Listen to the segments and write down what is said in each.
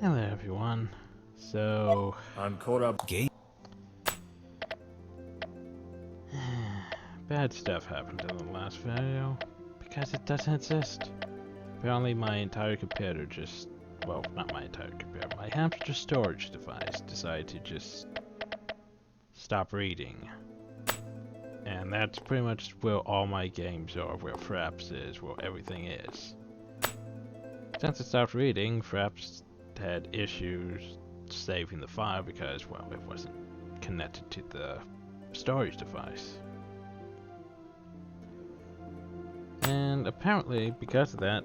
Hello everyone. So I'm caught up. Game. bad stuff happened in the last video because it doesn't exist. Apparently my entire computer just, well, not my entire computer, my hamster storage device decided to just stop reading. And that's pretty much where all my games are, where Fraps is, where everything is. Since it stopped reading, Fraps had issues saving the file because, well, it wasn't connected to the storage device. And apparently, because of that,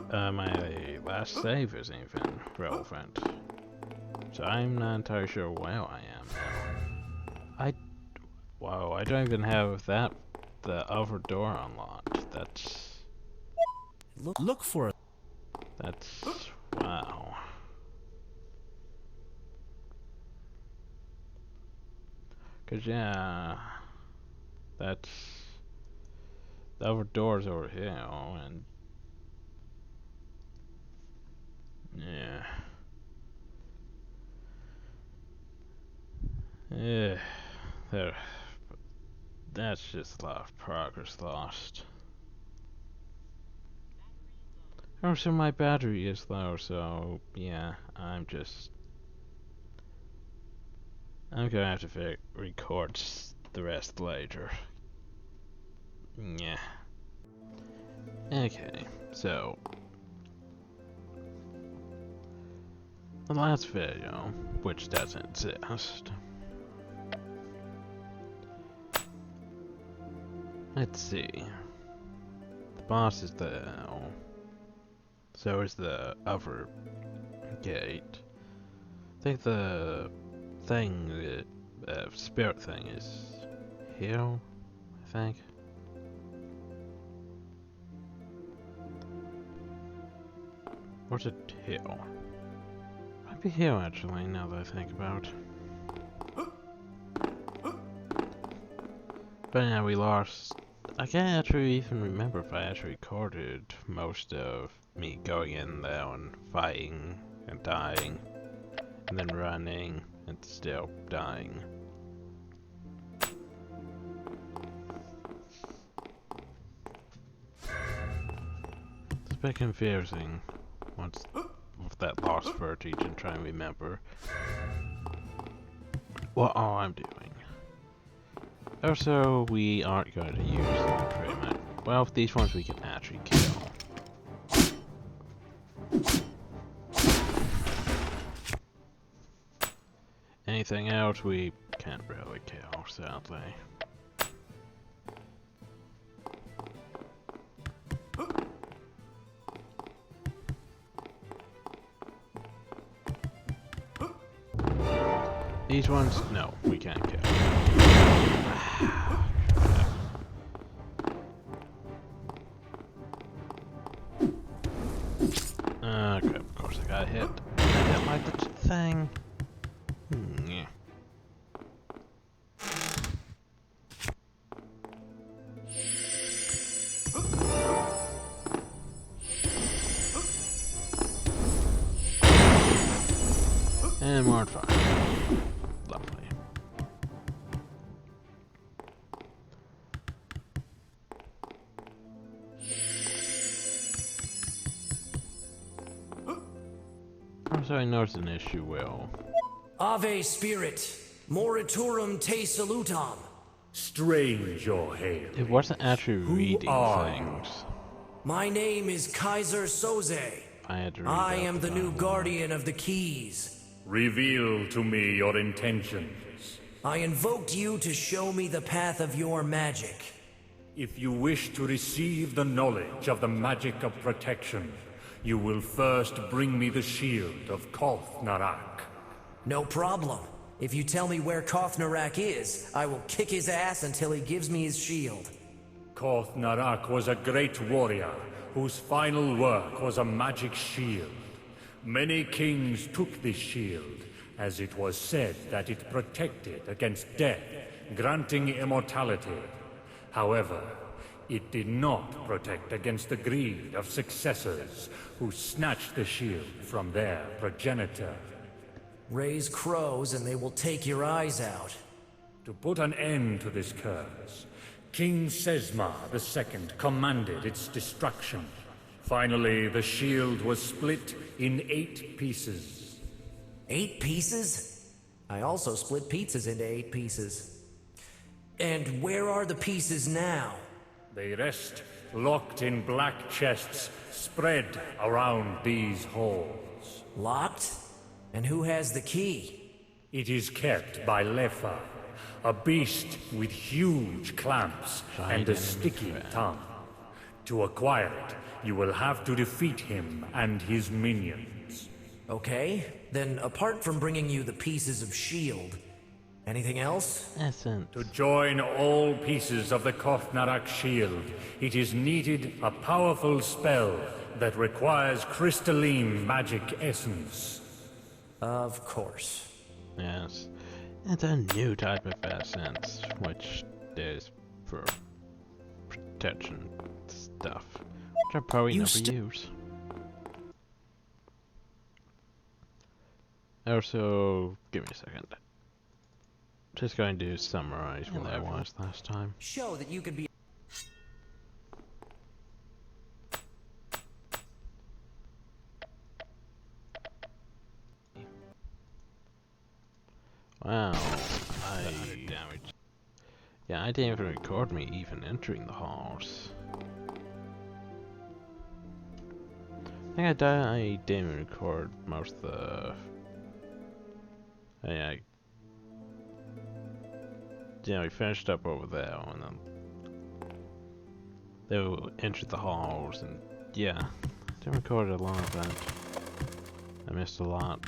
my last save isn't even relevant. So I'm not entirely sure where I am now. Wow, I don't even have the other door unlocked. That's... Look for it. That's... wow. Cause yeah, that's... the other door's over here, and... yeah. Yeah, there. That's just a lot of progress lost. Also, my battery is low, so yeah, I'm gonna have to record the rest later. Yeah. Okay, so the last video, which doesn't exist. Let's see. The boss is there. So is the other gate. I think the thing, the spirit thing is here, I think. What's it here? Might be here actually, now that I think about it. But yeah, we lost. I can't actually even remember if I actually recorded most of me going in there and fighting and dying, and then running and still dying. It's a bit confusing once with that lost footage and trying to remember what all I'm doing. Also, we aren't going to use them pretty much. Well, these ones we can actually kill. Anything else we can't really kill, sadly. These ones, no, we can't kill. Okay, of course I got hit. I didn't like the thing. Yeah. And we're on fire. Lovely. Also, I noticed an issue, Will. Ave Spirit, Moriturum te salutam. Strange your hail. It wasn't actually reading things. My name is Kaiser Soze. I had to read I out am the new Bible. guardian of the keys. Reveal to me your intentions. I invoked you to show me the path of your magic. If you wish to receive the knowledge of the magic of protection, you will first bring me the shield of Koth Narak. No problem. If you tell me where Koth Narak is, I will kick his ass until he gives me his shield. Koth Narak was a great warrior whose final work was a magic shield. Many kings took this shield, as it was said that it protected against death, granting immortality. However, It did not protect against the greed of successors who snatched the shield from their progenitor. Raise crows and they will take your eyes out. To put an end to this curse, King Sesma II commanded its destruction. Finally, the shield was split in 8 pieces. 8 pieces? I also split pizzas into 8 pieces. And where are the pieces now? They rest locked in black chests spread around these halls. Locked? And who has the key? It is kept by Lefa, a beast with huge clamps and a sticky tongue. To acquire it, you will have to defeat him and his minions. Okay, then apart from bringing you the pieces of shield, anything else? Essence. To join all pieces of the Kothnarak shield, it is needed a powerful spell that requires crystalline magic essence. Of course. Yes. It's a new type of essence, which is for protection stuff, which I probably never use. Also, give me a second. Just going to summarize what I was last time. Show that you can be. Wow, yeah, I didn't even record me even entering the halls. I think I didn't even record most of the... Yeah, we finished up over there, and then they entered the halls, and yeah, didn't record a lot of that. I missed a lot.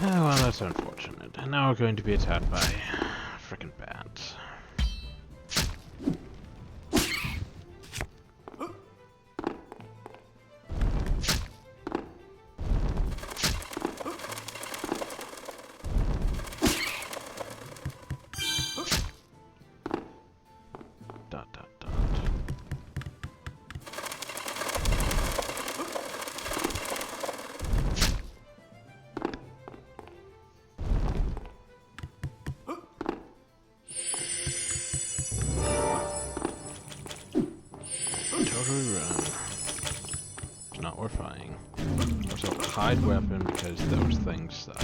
Oh, well, that's unfortunate. And now we're going to be attacked by frickin' bats. Dot, dot, dot. Not worth fighting. Also, hide weapon because those things suck.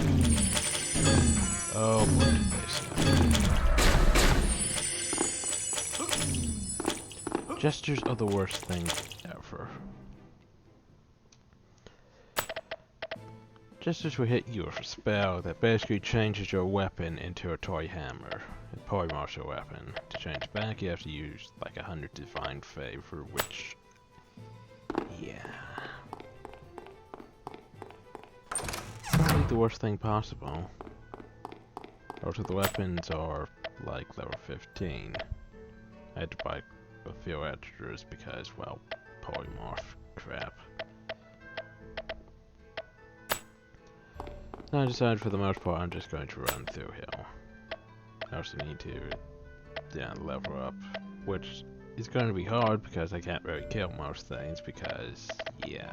Oh, what did they say? Gestures are the worst thing ever. Gestures will hit you with a spell that basically changes your weapon into a toy hammer. A toy martial weapon. To change back, you have to use like 100 divine favor, which... yeah. Probably the worst thing possible. Also, the weapons are like level 15. I had to buy a few extras because, well, polymorph crap. So I decided for the most part I'm just going to run through here. I also need to level up, which is going to be hard because I can't really kill most things because, yeah.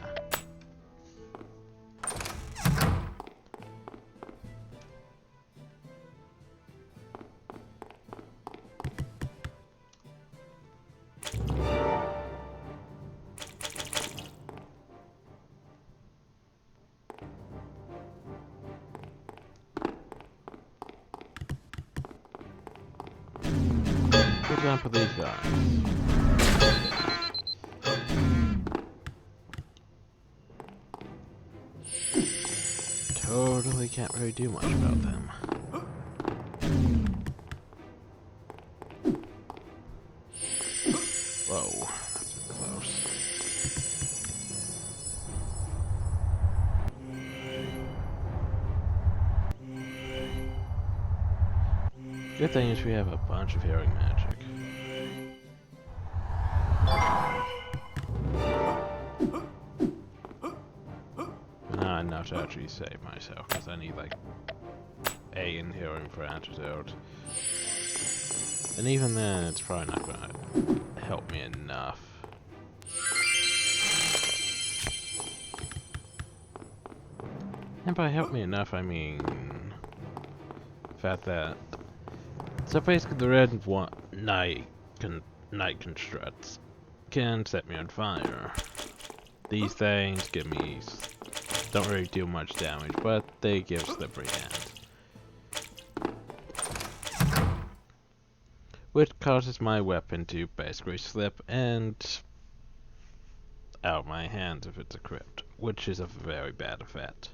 For example, these guys. Totally can't really do much about them. Whoa, that's a bit close. Good thing is we have a bunch of healing magic. But now enough to actually save myself, because I need like A in healing for antidote. And even then, it's probably not gonna help me enough. And by help me enough, I mean the fact that so basically the red night constructs can set me on fire. These things don't really do much damage, but they give slippery hands, which causes my weapon to basically slip and out my hands if it's equipped, which is a very bad effect.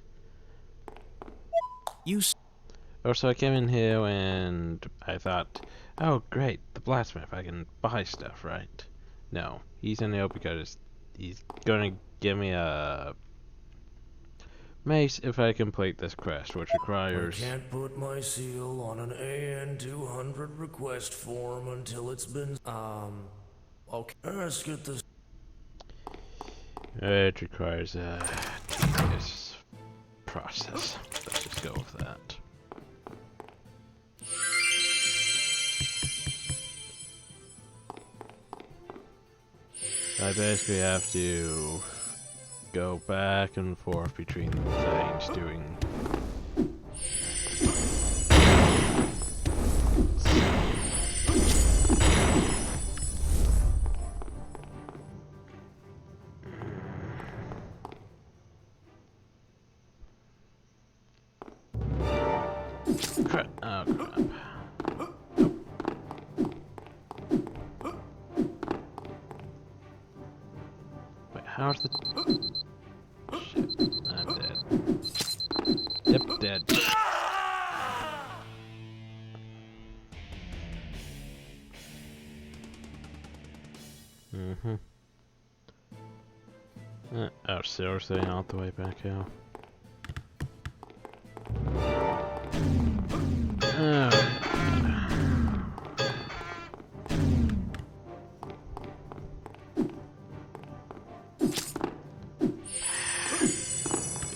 So I came in here and I thought, oh great, the blacksmith, I can buy stuff, right? No, he's in here because he's gonna give me a mace if I complete this quest, which requires... I can't put my seal on an AN200 request form until it's been... okay. Let's get this... It requires a tedious process. Let's just go with that. I basically have to go back and forth between things, doing... Crap. Oh, crap. Wait, how's the... Shit, I'm dead. Yep, dead. Mm-hmm. Oh, seriously, all the way back out.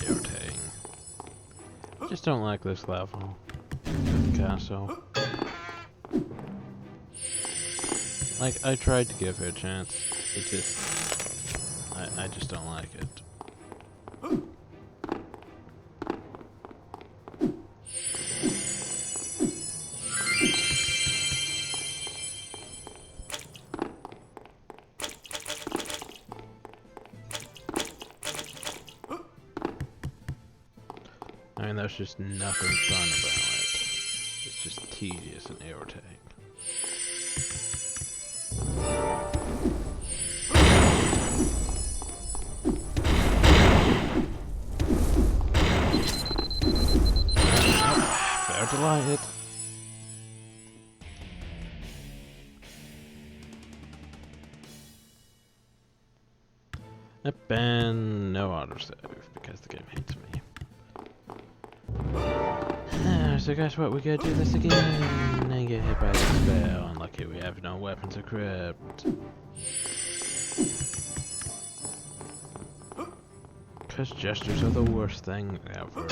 Irritating. Just don't like this level. The castle. Like, I tried to give her a chance. It just... I just don't like it. I mean, there's just nothing fun about it. It's just tedious and irritating. Fair to light it. And no autosave because the game hates me. So guess what, we gotta do this again and get hit by the spell. Unlucky we have no weapons equipped. Cause gestures are the worst thing ever.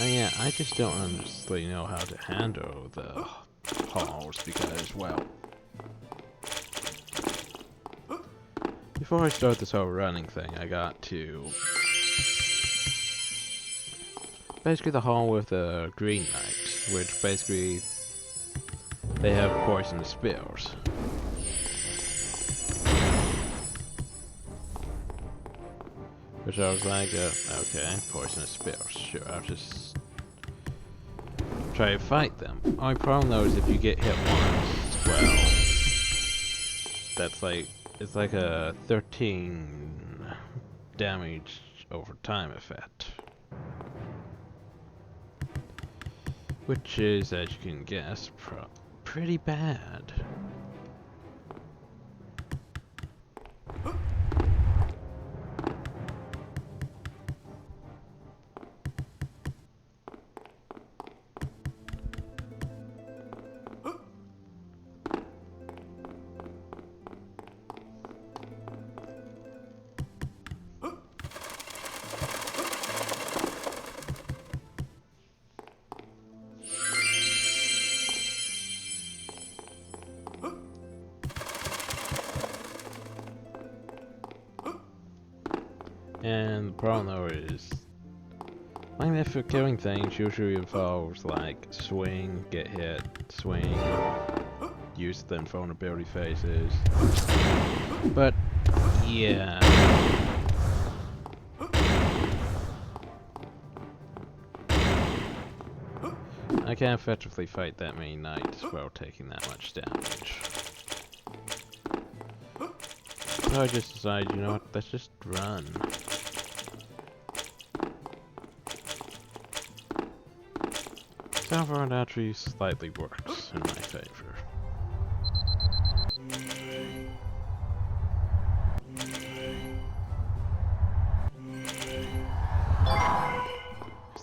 Yeah, I just don't honestly know how to handle the halls because, well, before I start this whole running thing, I got to basically the hall with the Green Knight, which basically they have poisonous spells. Which I was like, okay, poisonous spells, sure, I'll just try to fight them. Only problem though is if you get hit once, well, that's like, it's like a 13 damage over time effect. Which is, as you can guess, pretty bad. And the problem though is, my method of killing things usually involves like swing, get hit, swing, use the invulnerability phases. But yeah. I can't effectively fight that many knights while taking that much damage. So I just decided, you know what, let's just run. Salvo actually slightly works in my favor.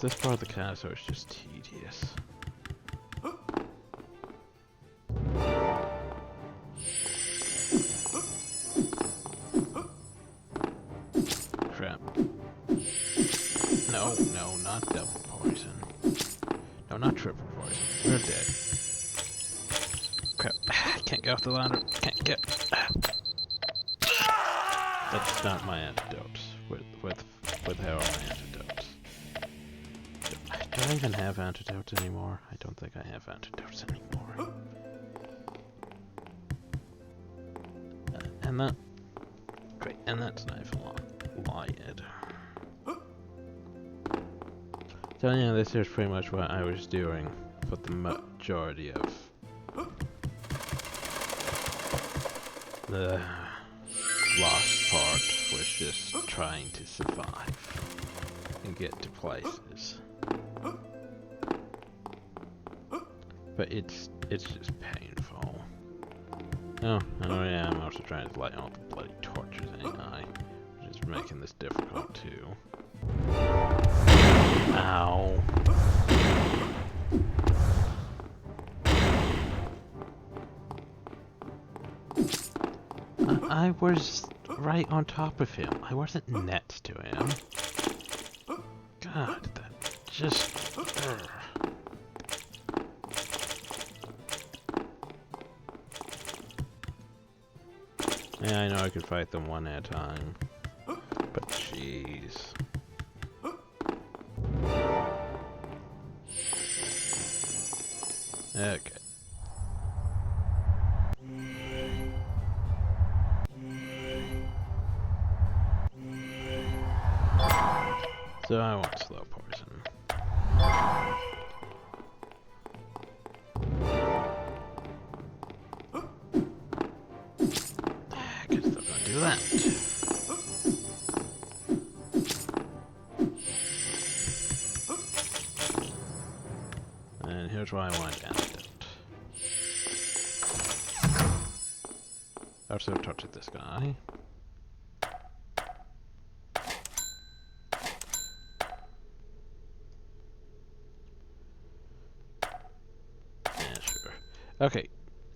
This part of the castle is just tedious. Crap. No, no, not double poison. No, not triple poison. We're dead. Crap. Can't get off the ladder. Can't get. That's not my antidote. With how are my antidotes? Do I even have antidotes anymore? I don't think I have antidotes anymore. And that... Great, and that's not even lied. So yeah, this is pretty much what I was doing for the majority of the last part, was just trying to survive and get to places. But it's just painful. Oh yeah, I'm also trying to light all the bloody torches AI, which is making this difficult too. Ow. I was right on top of him. I wasn't next to him. God, that just... Yeah, I know I could fight them one at a time. But jeez. Okay. So I want slow poison. I guess they're gonna do that. And here's why I want antidote. Also touch this guy. Okay,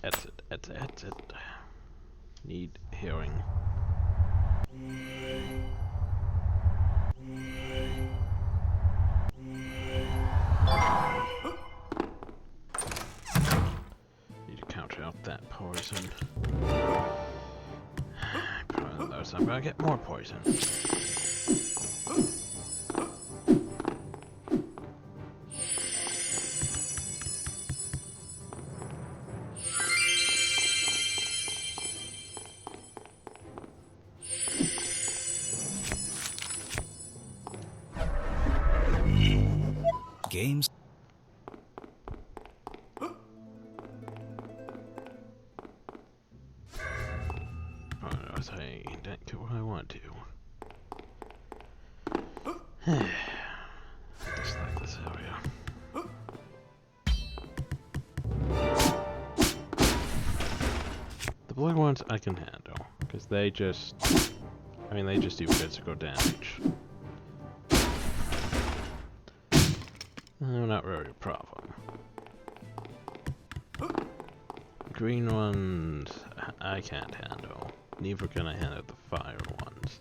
that's it. Need healing. Need to counter out that poison. Probably the last I'm gonna get more poison. Games. I was saying, don't get what I want to. I dislike this area. The blue ones I can handle, because they just... I mean, they just do physical damage. Not really a problem. Green ones, I can't handle. Neither can I handle the fire ones.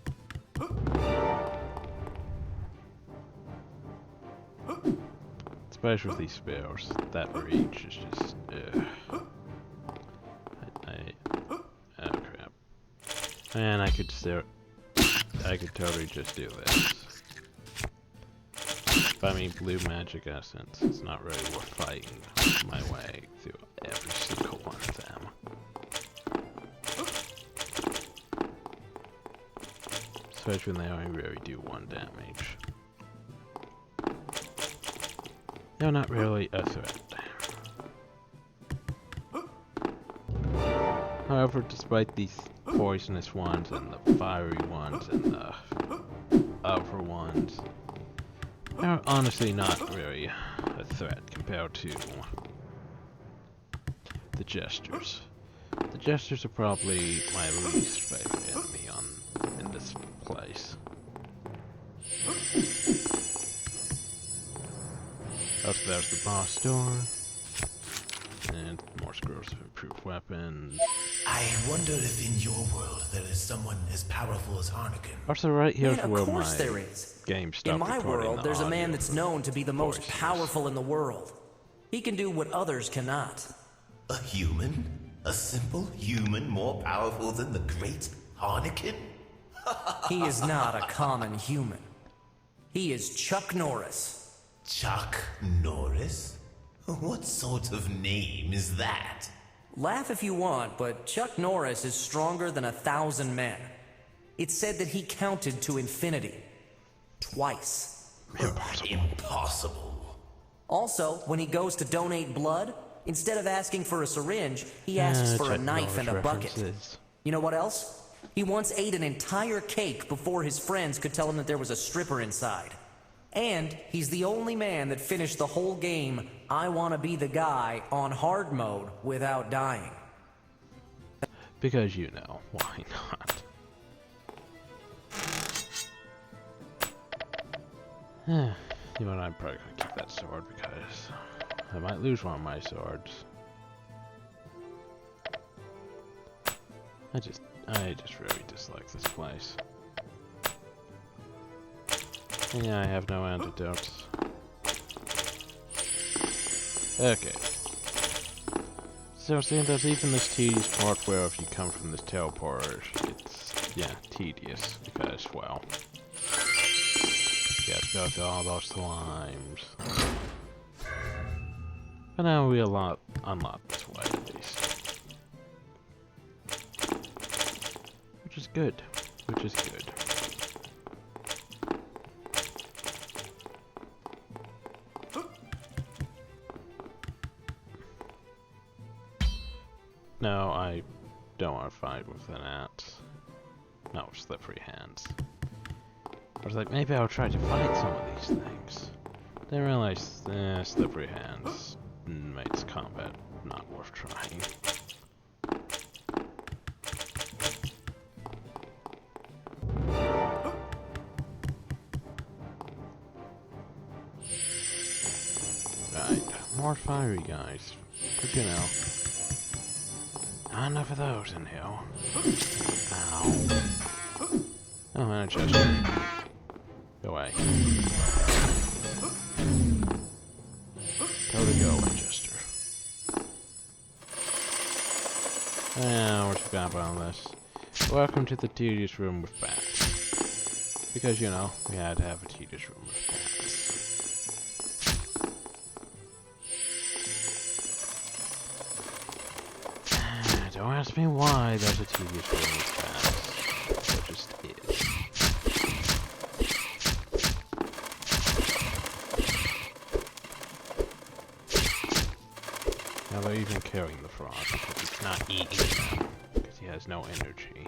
Especially with these spells, that reach is just, oh crap. And I I could totally just do this. But I mean, blue magic essence, it's not really worth fighting my way through every single one of them. Especially when they only really do 1 damage. They're not really a threat. However, despite these poisonous ones and the fiery ones and the other ones, they're honestly not really a threat compared to the Jesters. The Jesters are probably my least favorite enemy in this place. Also, there's the boss door. And more scrolls of improved weapons. I wonder if in your world there is someone as powerful as Harnigan. Also, right here's Man, where of course my there is. game stopped In my recording world, the there's a audio man that's for known to be the most voices. powerful in the world. He can do what others cannot. A human? A simple human more powerful than the great Harnigan? He is not a common human. He is Chuck Norris. Chuck Norris? What sort of name is that? Laugh if you want, but Chuck Norris is stronger than 1,000 men. It's said that he counted to infinity. Twice. Impossible. Also, when he goes to donate blood, instead of asking for a syringe, he asks for a Chuck knife and a Norris bucket. references. You know what else? He once ate an entire cake before his friends could tell him that there was a stripper inside. And he's the only man that finished the whole game, I Wanna Be the Guy, on hard mode without dying. Because you know, why not? You know what, I'm probably gonna keep that sword because I might lose one of my swords. I just really dislike this place. Yeah, I have no antidotes. Okay. So seeing there's even this tedious part where if you come from this teleporter, it's, yeah, tedious because, well, you have to go through all those slimes. But now we unlock this way at least. Which is good. Which is good. No, I don't want to fight with an axe. No, slippery hands. I was like, maybe I'll try to fight some of these things. Then realized, slippery hands makes combat not worth trying. Right, more fiery guys. Good to know. Not enough of those in here. Ow. Oh, man, Chester. Go away. Totally go away, Chester. And what you got on this? Welcome to the tedious room with bats. Because, you know, we had to have a tedious room with bats. Don't ask me why there's a tedious room with bats. There just is. Now they're even killing the frog because he's not eating them because he has no energy.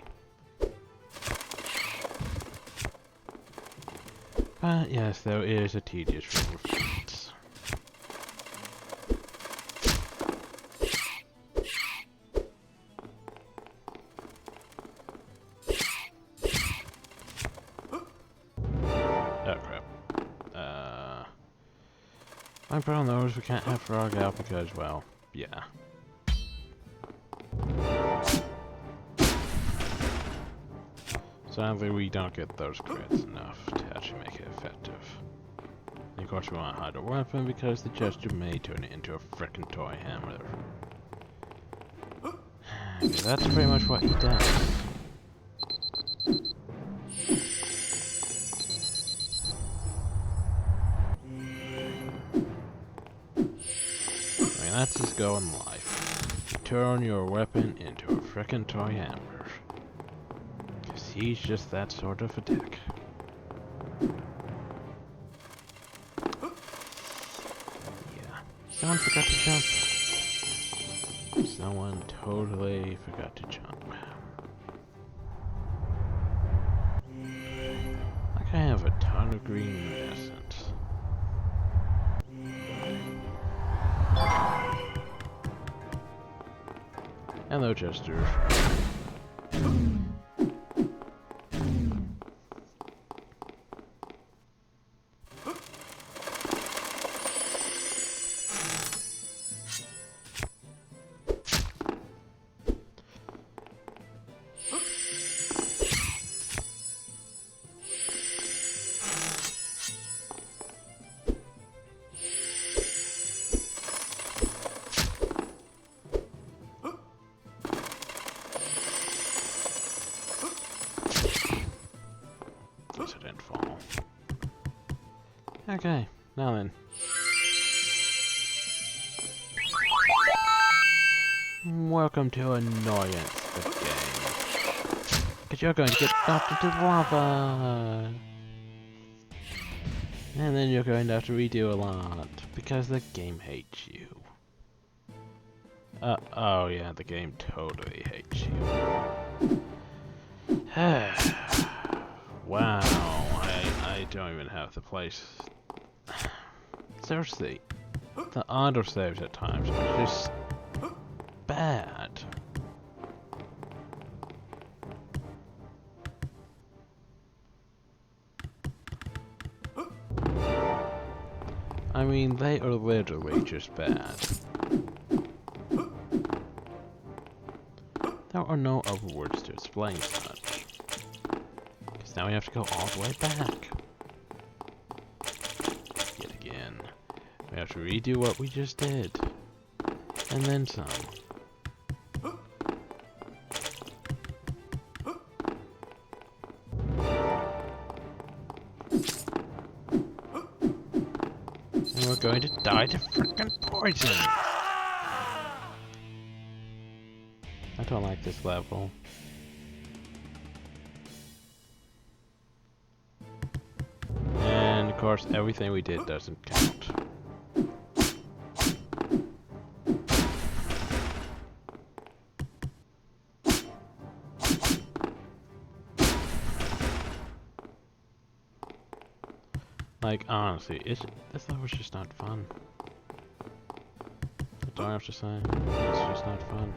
But yes, there is a tedious room with bats. I'm put on those, we can't have frog out because, well, yeah. Sadly, we don't get those crits enough to actually make it effective. And of course, we want to hide a weapon because the Jester may turn it into a frickin' toy hammer. That's pretty much what he does. that's his goal in life. You turn your weapon into a frickin' toy hammer. 'Cause he's just that sort of a dick. Yeah. Someone forgot to jump. Someone totally forgot to jump. Like I have a ton of green essence. Hello, Chester. Okay, now then. Welcome to Annoyance, the game. Because you're going to get dropped into lava. And then you're going to have to redo a lot. Because the game hates you. Oh yeah, the game totally hates you. Wow, I don't even have the place. Seriously, the autosaves at times are just bad. I mean, they are literally just bad. There are no other words to explain such. Because now we have to go all the way back. We have to redo what we just did. And then some. And we're going to die to frickin' poison! I don't like this level. And of course, everything we did doesn't count. Like, honestly, this level's just not fun. That's all I have to say. It's just not fun.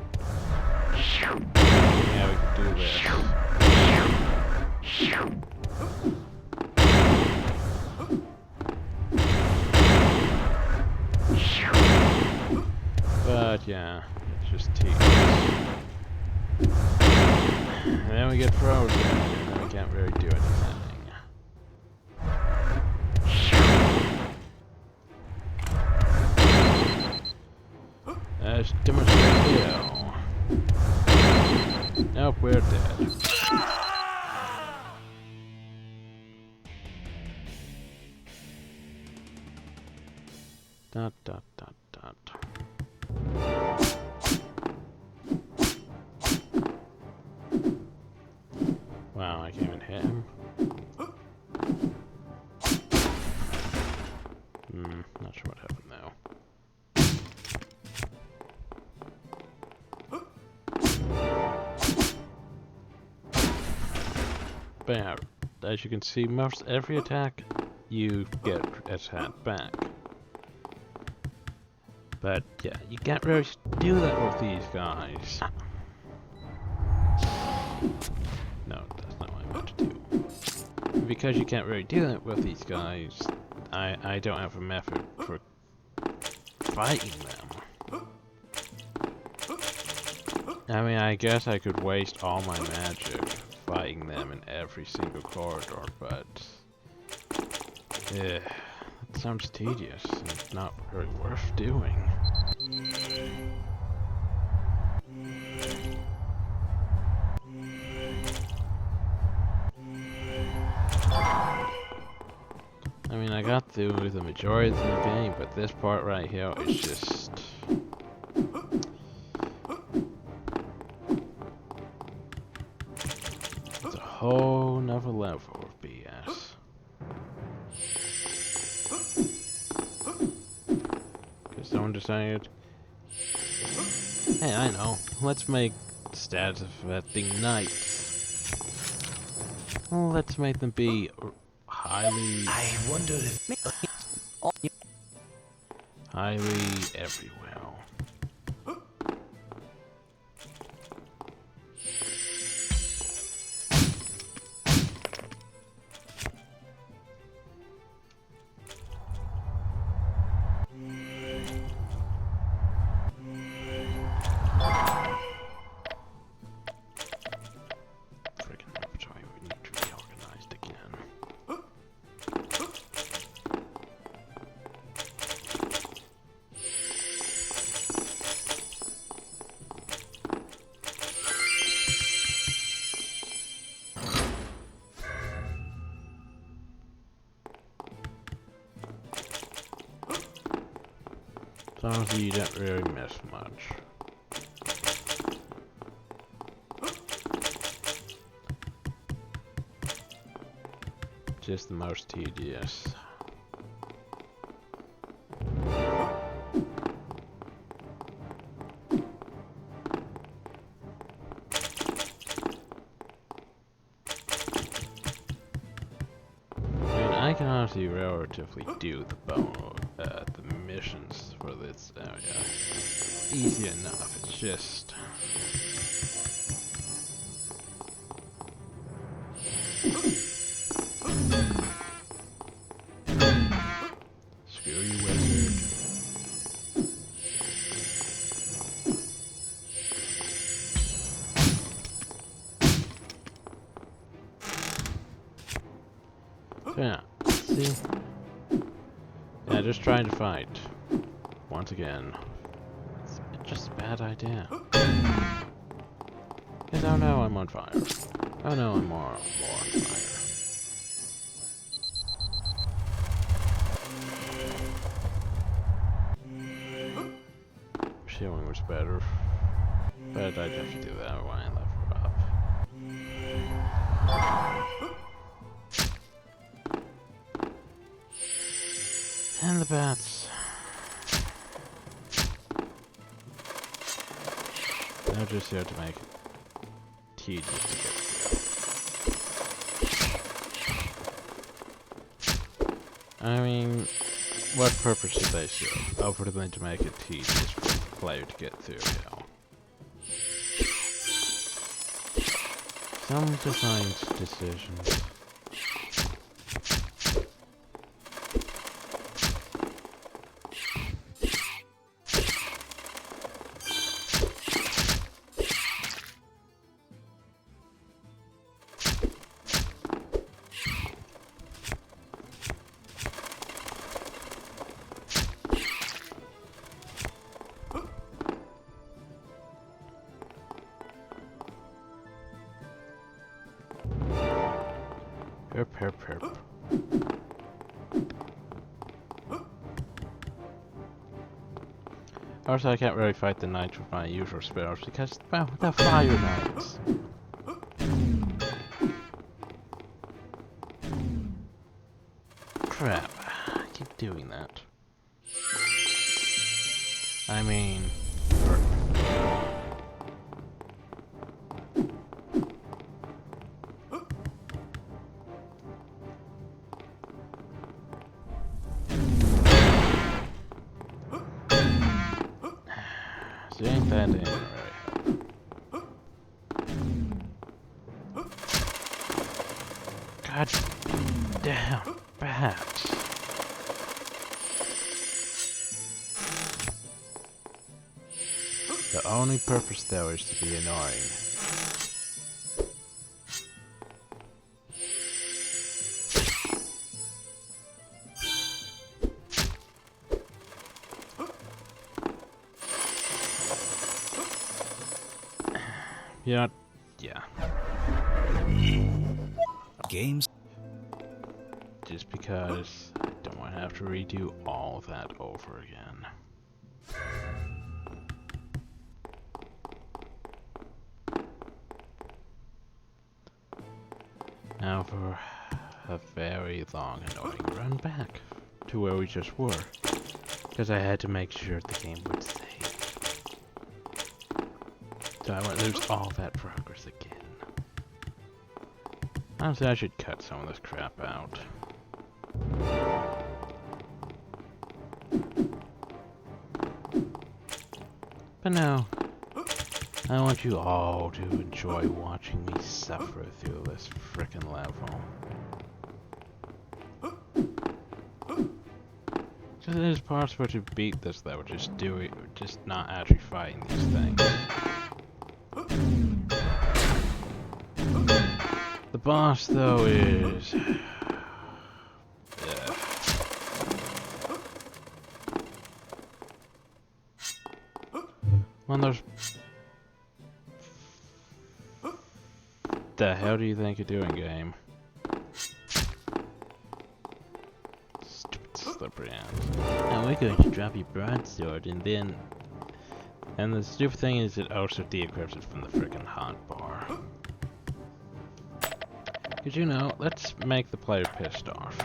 Yeah, we can do this. But yeah, it's just tedious. And then we get frozen, and then we can't really do anything. That's demonstrate here. Nope, we're dead. Dot dot dot dot. Wow, I can't even hit him. Not sure what happened now. But yeah, as you can see, most every attack you get attacked back. But yeah, you can't really do that with these guys. No, that's not what I meant to do. Because you can't really do that with these guys, I don't have a method for fighting them. I mean, I guess I could waste all my magic fighting them in every single corridor, but that sounds tedious and not really worth doing. I mean, I got through the majority of the game, but this part right here is just another level of BS. Because someone decided, hey, I know, let's make the stats of that thing knights. Let's make them be highly... I wonder if... highly everywhere. Honestly, you don't really miss much. Just the most tedious. I can honestly relatively do the missions for this area easy enough. It's just screw you, wizard. Yeah, see? Yeah, just trying to fight. Once again. It's just a bad idea. Because oh no, I'm on fire. Oh no, I'm more on fire. Shielding was better. But I'd have to do that when I level up. And the bats. They're just here to make it tedious to get through. I mean, what purpose did they serve other than to make it tedious for the player to get through, you know? Some design decisions. Herp. Also, I can't really fight the knights with my usual spells because, well, they're fire knights. Crap, I keep doing that. I mean... So ain't that didn't really help. God damn bats. The only purpose though is to be annoying. Yeah. Games? Just because I don't want to have to redo all of that over again. now for a very long annoying run back to where we just were. Because I had to make sure the game would save. So I won't lose all that progress again. Honestly, I should cut some of this crap out. But no, I want you all to enjoy watching me suffer through this frickin' level. Because it is possible to beat this level, just not actually fighting these things. The boss, though, is... Well, there's... The hell do you think you're doing, game? Stupid slippery ends. Now we're going to drop your broadsword, and then... And the stupid thing is it also de-equips it from the frickin' hotbar. Cause you know, let's make the player pissed off.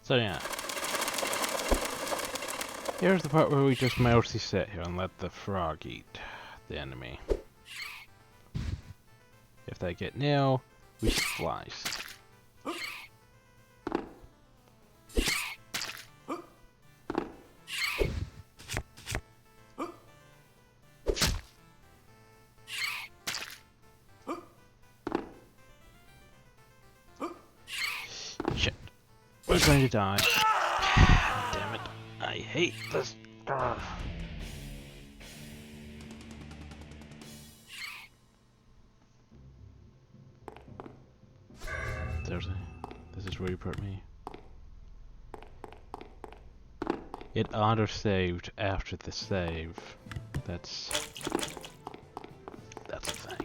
So yeah. Here's the part where we just mostly sit here and let the frog eat the enemy. If they get nail, we slice. Shit. We're going to die. Damn it. I hate this. Seriously, this is where you put me. It auto-saved after the save. That's a thing.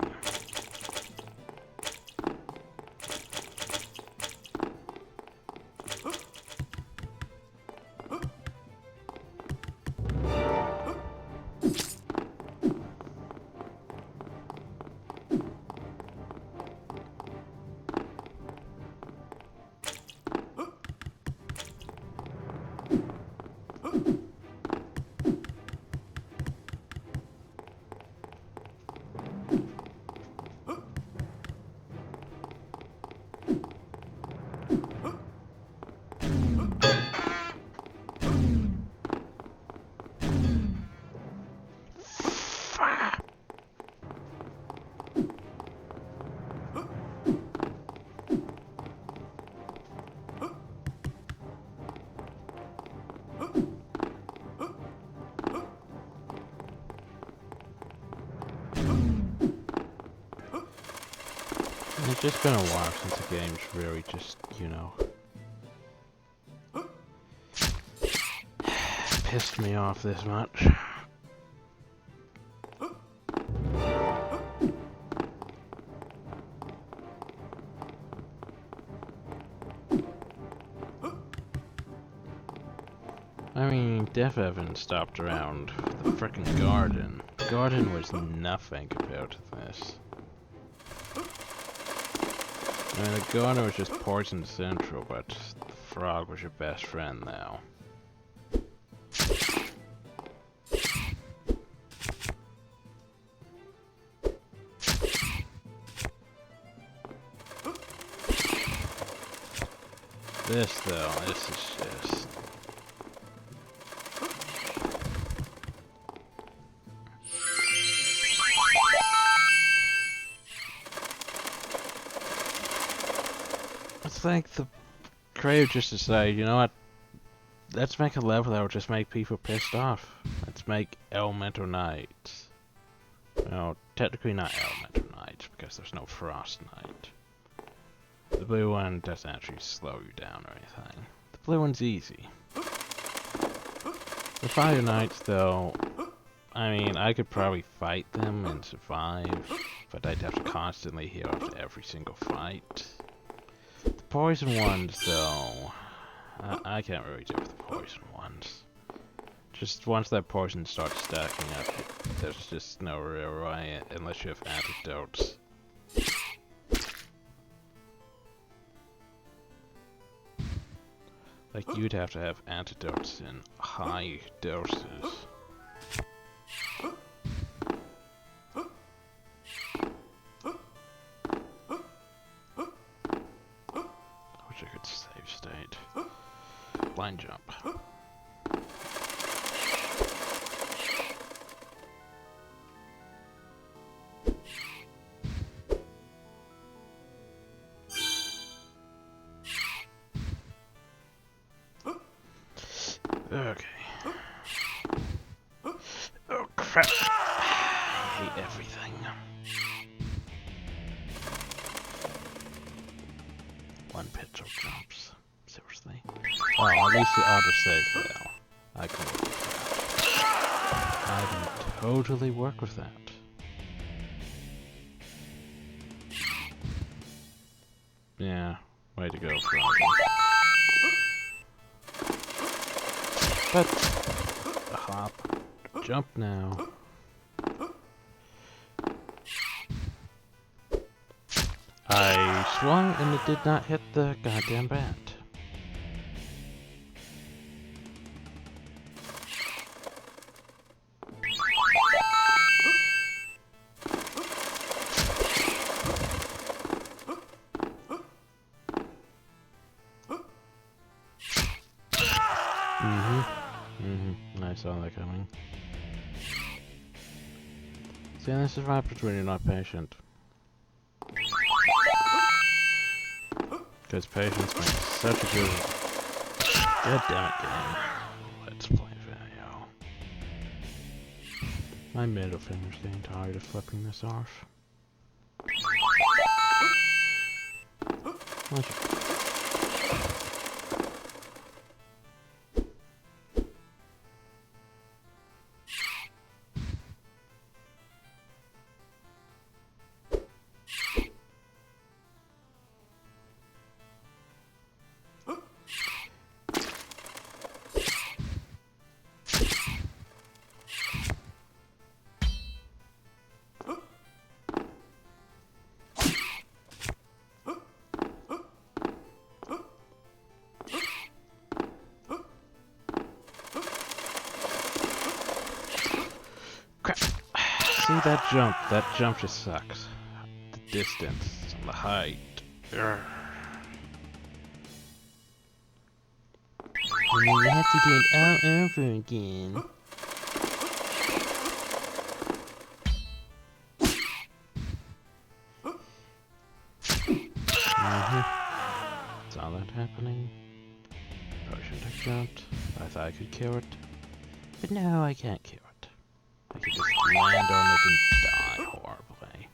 It's just been a while since the game's really just, you know, pissed me off this much. I mean, Death Evan stopped around the frickin' garden. The garden was nothing compared to this. I mean, the garden was just poison central, but the frog was your best friend now. This, though, this is just... It's like the creator just decided, you know what? Let's make a level that will just make people pissed off. Let's make Elemental Knights. Well, technically not Elemental Knights, because there's no Frost Knight. The blue one doesn't actually slow you down or anything. The blue one's easy. The Fire Knights, though, I mean, I could probably fight them and survive, but I'd have to constantly heal after every single fight. The poison ones, though, I can't really deal with the poison ones. Just once that poison starts stacking up, there's just no real way unless you have antidotes. Like, you'd have to have antidotes in high doses. Wish I could save state. Blind jump. Okay. Oh crap! I hate everything. One pixel jumps. Seriously? Oh, at least the autosave fail. I can work with that. I can totally work with that. Yeah, way to go, Frankie. But hop, jump now. I swung and it did not hit the goddamn bat. I saw that coming. See, this is what happens when you're not patient. Because patience makes such a good... God damn it, game. Let's play video. My middle finger's getting tired of flipping this off. See that jump just sucks. The distance, the height. Urgh. And then you have to do it all over again. Saw that happening. Probably shouldn't have jumped. I thought I could kill it. But no, I can't kill it. I can just land on it and die horribly.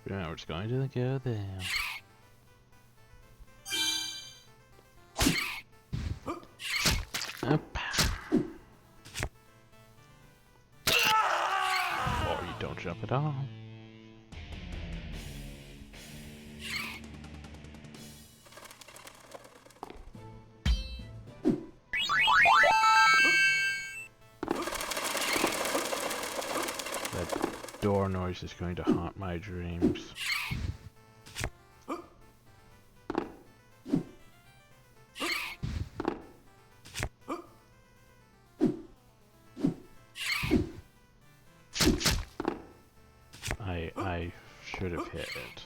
Yeah, we're just going to go there. Up. Or you don't jump at all. Door noise is going to haunt my dreams. I should have hit it.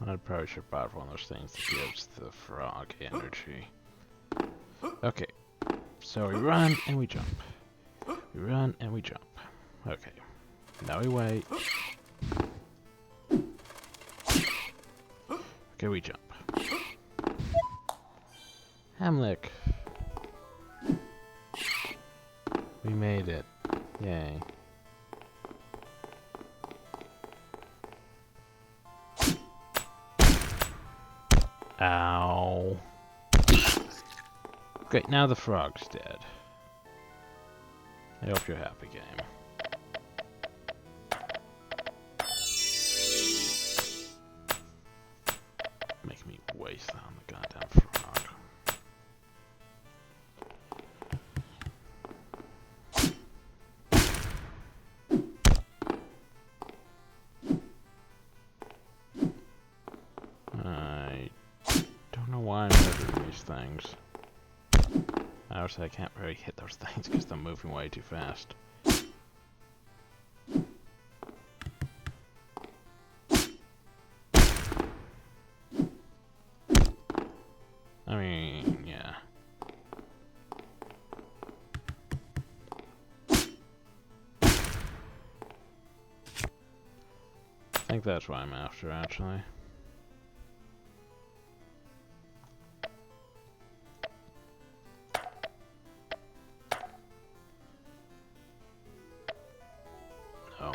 I probably should buy one of those things that gives the frog energy. Okay, so we run and we jump. We run and we jump. Okay, now we wait. Okay, we jump. Hamlick. We made it. Yay. Ow. Great, now the frog's dead. I hope you're happy, game. Make me waste on the goddamn frog. I don't know why I'm murdering these things. Obviously, I can't really hit those things because they're moving way too fast. I mean, yeah. I think that's what I'm after, actually. No.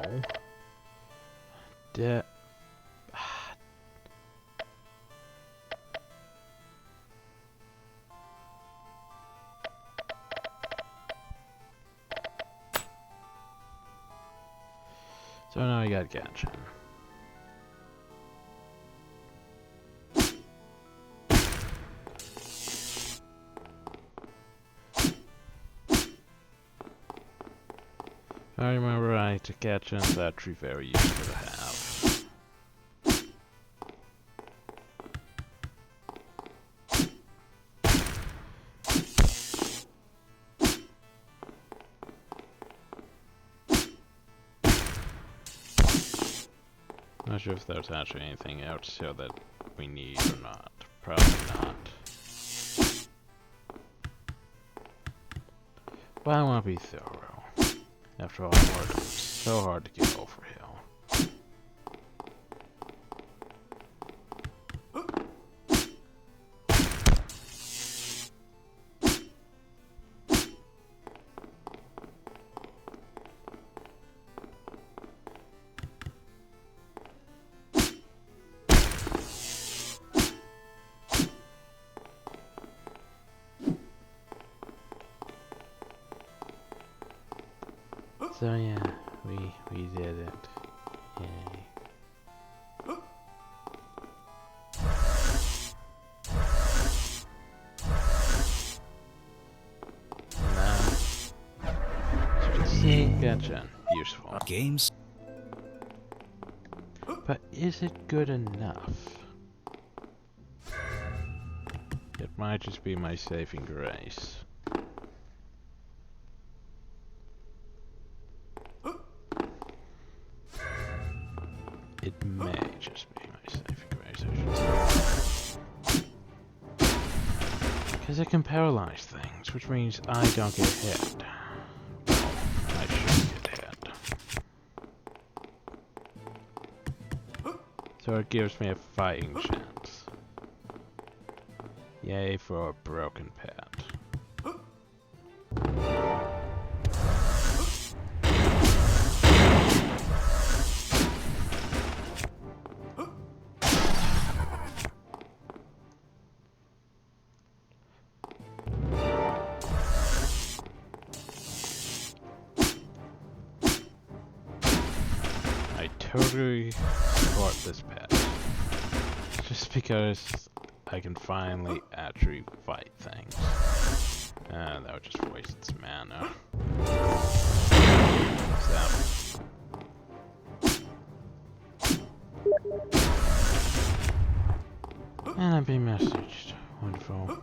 So now I got Genshin. If I remember right, Genshin's actually very useful to have. Not sure if there's actually anything else here that we need or not. Probably not. But I want to be thorough. After all, I worked so hard to get over hill. So yeah, we did it. Yay. Now, as you can see, Genshin, useful. Games. But is it good enough? It might just be my saving grace. It may just be my saving grace, I should say. Because it can paralyze things, which means I don't get hit. Well, I should get hit. So it gives me a fighting chance. Yay for a broken pet. Totally support this pet. Just because I can finally actually fight things. That would just waste its mana. And I'm being messaged. Wonderful.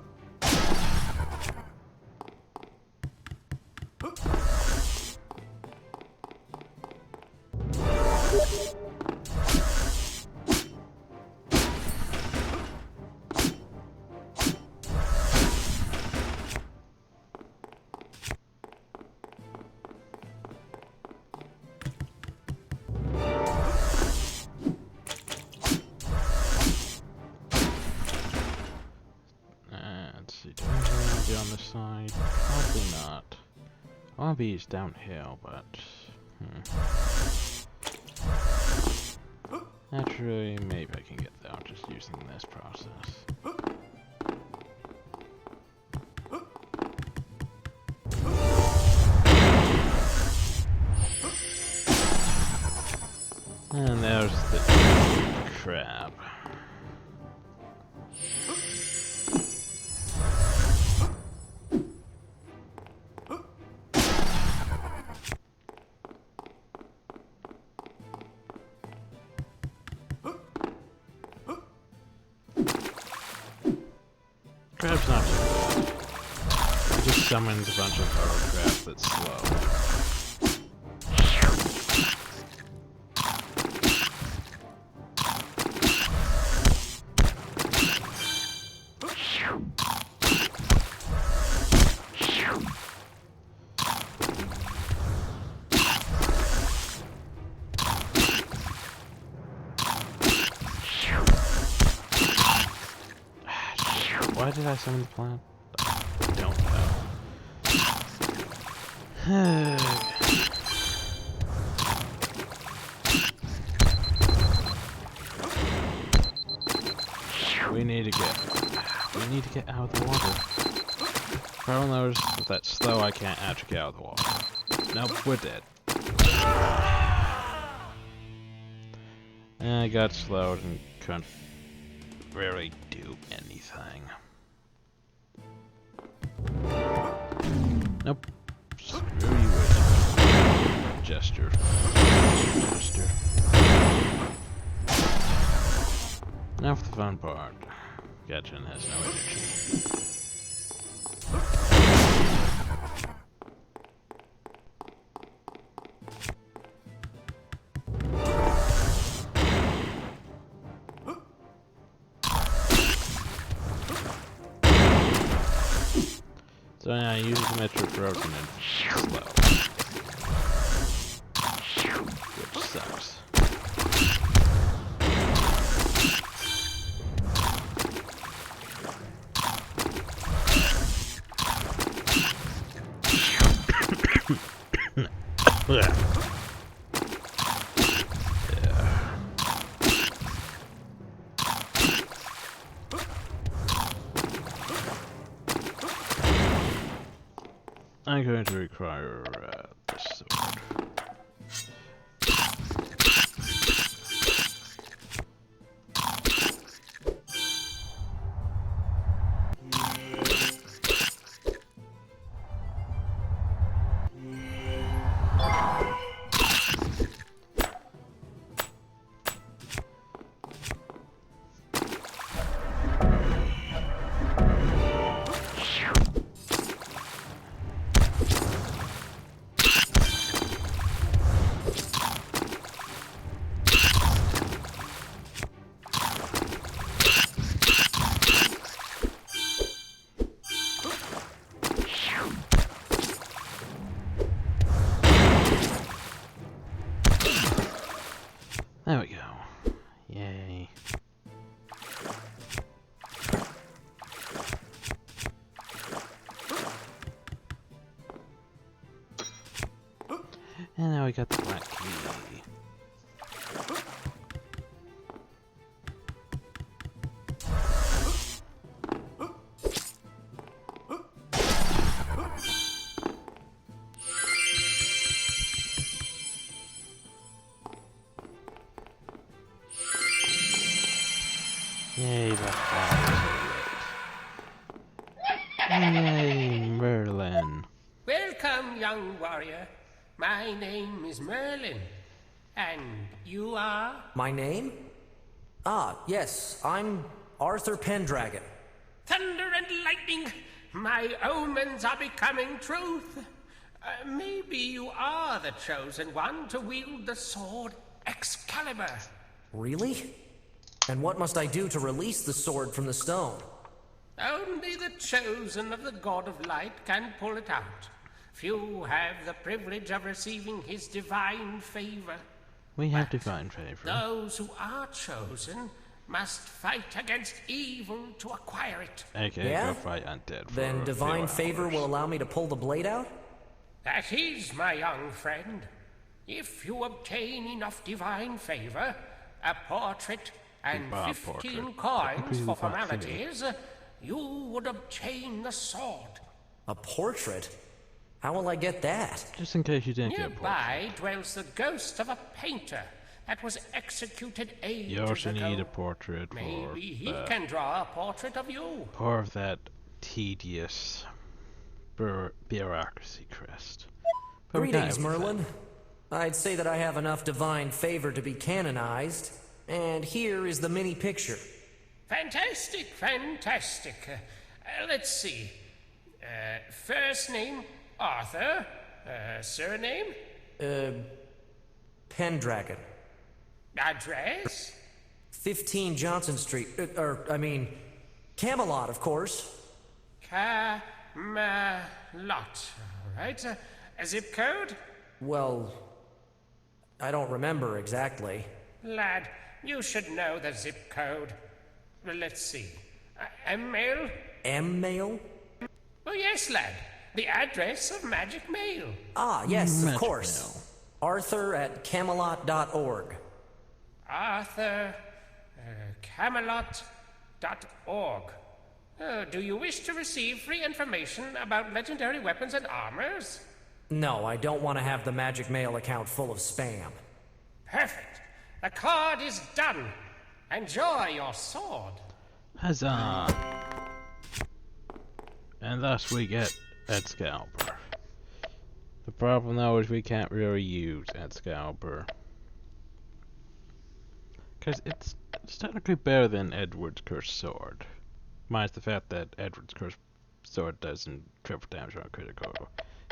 Let's see, do I want to be on this side? Probably not. One of these downhill, but naturally, maybe I can get there just using this process. And there's the crab. Crab's not so bad. It just summons a bunch of other crab that's slow. Why did I summon the plant? I don't know. We need to get out of the water. Problem knows that slow I can't actually get out of the water. Nope, we're dead. And I got slowed and couldn't really do anything. Nope. Screw you with gesture. Gesture. Now for the fun part. Gadget has no energy. So now I use the Metro Frozen and slow. Which sucks. Yeah. I'm going to require this sword. There we go. Yay. And now we got the black key. Yay, that was Yay, Merlin. Welcome, young warrior. My name is Merlin. And you are? My name? Ah, yes, I'm Arthur Pendragon. Thunder and lightning! My omens are becoming truth. Maybe you are the chosen one to wield the sword Excalibur. Really? And what must I do to release the sword from the stone? Only the chosen of the God of Light can pull it out. Few have the privilege of receiving his divine favor. We have divine favor. Those who are chosen must fight against evil to acquire it. Okay, Yeah? go fight undead. Then for a divine few favor hours. will allow me to pull the blade out? That is, my young friend. If you obtain enough divine favor, a portrait, and 15 coins for formalities, you would obtain the sword. A portrait? How will I get that? Just in case you didn't get a portrait. Nearby dwells the ghost of a painter that was executed ages You also ago. need a portrait Maybe he can draw a portrait of you. for that tedious bureaucracy crest. But we got Greetings, everything. Merlin. I'd say that I have enough divine favor to be canonized, and here is the mini picture. Fantastic, fantastic. Let's see. First name, Arthur. Surname? Pendragon. Address? 15 Johnson Street. Camelot, of course. Camelot. All right. A zip code? Well, I don't remember exactly. Lad, you should know the zip code. Let's see. M-mail? M-mail? Oh, yes, lad. The address of Magic Mail. Ah, yes, of Magic course. mail. Arthur at camelot.org. Arthur, Camelot.org. Do you wish to receive free information about legendary weapons and armors? No, I don't want to have the Magic Mail account full of spam. Perfect. The card is done. Enjoy your sword. Huzzah! And thus we get Excalibur. The problem though is we can't really use Excalibur. Because it's technically better than Edward's Cursed Sword. Minus the fact that Edward's Cursed Sword doesn't triple damage on critical.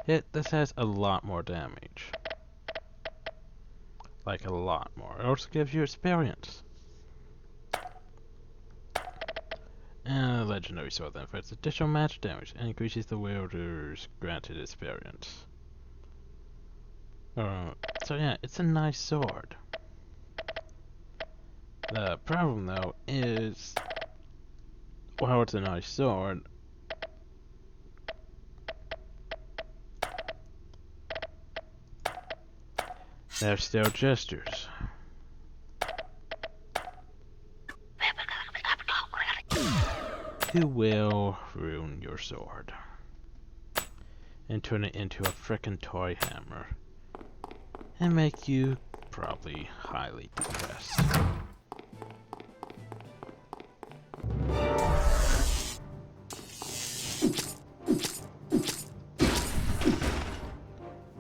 This has a lot more damage. Like a lot more. It also gives you experience. And the legendary sword then inflicts additional magic damage and increases the wielder's granted experience. So yeah, it's a nice sword. The problem though is, while it's a nice sword, they're still gestures. Who will ruin your sword and turn it into a frickin' toy hammer and make you probably highly depressed.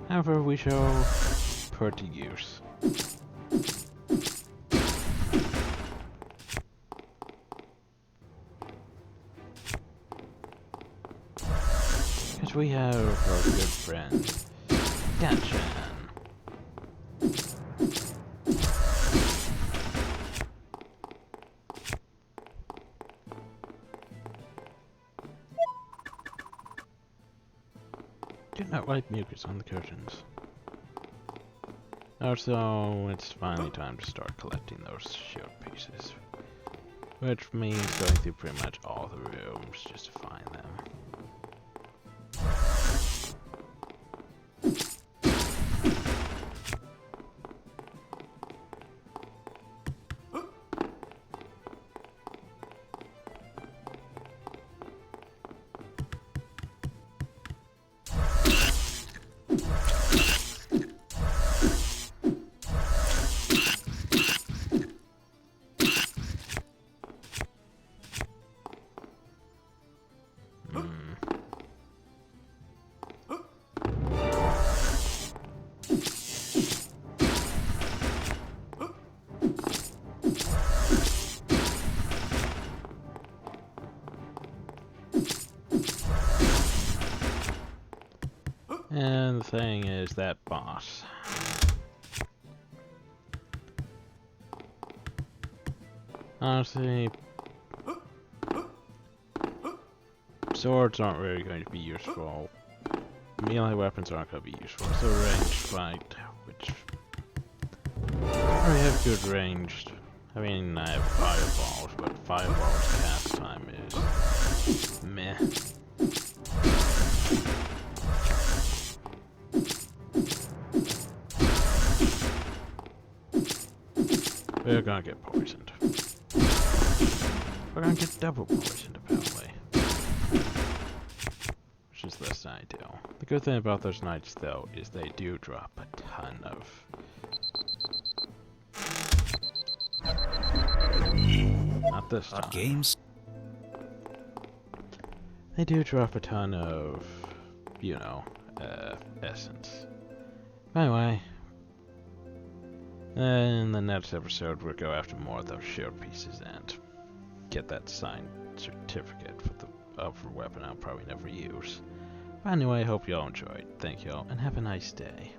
However, we shall put to use. Because we have our good friend, Gotcha. Do not wipe mucus on the curtains. Also, it's finally time to start collecting those shield pieces. Which means going through pretty much all the rooms just to find them. And the thing is that boss. Honestly, swords aren't really going to be useful. Melee weapons aren't going to be useful. It's a ranged fight, which I already have good ranged. I mean, I have fireballs, but fireballs cast time is meh. We're gonna get poisoned. We're gonna get double poisoned, apparently. Which is less than ideal. The good thing about those knights, though, is they do drop a ton of... Not this time. Games. They do drop a ton of, you know, essence. Anyway, in the next episode we'll go after more of those shield pieces and get that signed certificate for the weapon I'll probably never use. But anyway, I hope y'all enjoyed. Thank y'all, and have a nice day.